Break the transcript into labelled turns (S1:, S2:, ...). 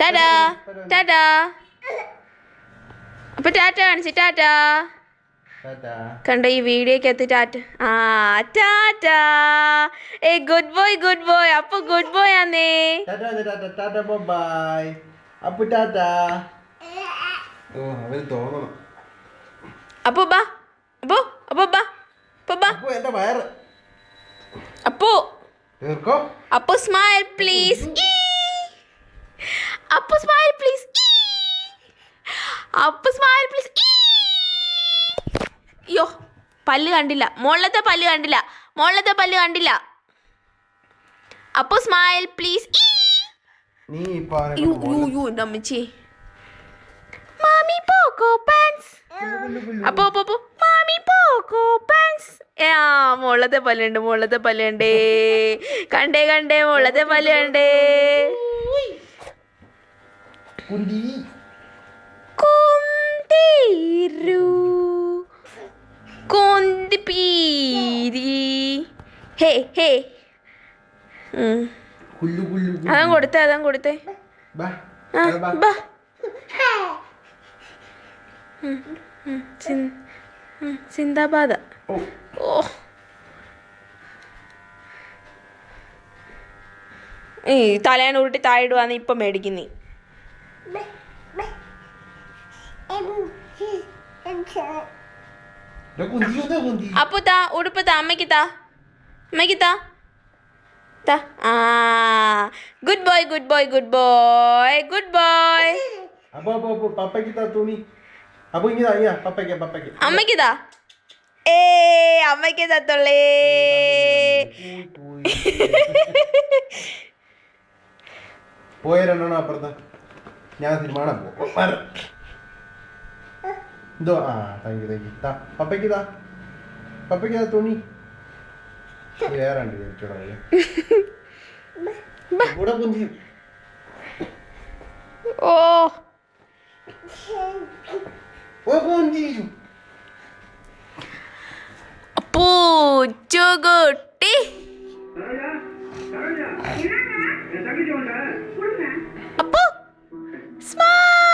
S1: ടാറ്റാ ടാറ്റാ. അപ്പൊ ടാറ്റ കാണിച്ച് ടാറ്റാ. കണ്ട ഈ വീഡിയോക്കകത്ത് ടാറ്റ. ആ ടാറ്റാ. ഏ ഗുഡ് ബോയ് ഗുഡ് ബോയ്. അപ്പൊ ഗുഡ് ബോയ് ആന്നേ.
S2: ബൈ. അപ്പൊ ടാറ്റാ. ഓ അവന് തോന്നണം.
S1: അപ്പൊ ബാ. അപ്പൊ അപ്പൊ ബാ. അപ്പൊ ബാ.
S2: അപ്പൊ എന്റെ വയറ്.
S1: അപ്പൊ
S2: തീർക്കോ.
S1: അപ്പൊ സ്മൈൽ പ്ലീസ്. അപ്പൊ സ്മൈൽ പ്ലീസ്. അപ്പൊ സ്മൈൽ പ്ലീസ്. അയ്യോ പല്ല് കണ്ടില്ല. മുകളിലത്തെ പല്ല് കണ്ടില്ല. മുകളിലത്തെ പല്ല് കണ്ടില്ല. അപ്പൊ സ്മൈൽ പ്ലീസ്.
S2: നീ
S1: എൻ്റെ അമ്മച്ചി. മാമി പോക്കോ പാൻസ്. അപ്പൊ അപ്പൊ അപ്പൊ മാമി പോക്കോ പാൻസ്. ആ മുകളിലത്തെ പല്ലുണ്ട്. മുകളിലത്തെ പല്ലുണ്ടേ. കണ്ടേ കണ്ടേ മുകളിലത്തെ പല്ല് കണ്ടേ. ഹേ ഹേ. അതാ കൊടുത്തേ അതാ കൊടുത്തേ. സിന്ദാബാദ. ഓ ഈ തലേണ ഉരുട്ടി താഴെടുവാന്ന് ഇപ്പൊ മേടിക്കുന്നീ. അപ്പൊ താ ഉടുപ്പ് താ. അമ്മയ്ക്ക് താ. അമ്മയ്ക്ക് താ. ആ good boy good boy good boy good boy. അമ്മയ്ക്ക് താ. ഏ അമ്മയ്ക്ക് തത്തുള്ളേ.
S2: പോയരണ്ടോ അപ്പുറത്ത്. ഞാൻ സിനിമ എന്തോ. ആ താങ്ക് യു താങ്ക് യു. പപ്പയ്ക്ക് താ. പപ്പയ്ക്ക് താ തുണി. വേറെ ഉണ്ട് കൂടെ കുഞ്ചിയും.
S1: ഓ പൂച്ചുകുട്ടി. അപ്പോ സ്മൈൽ.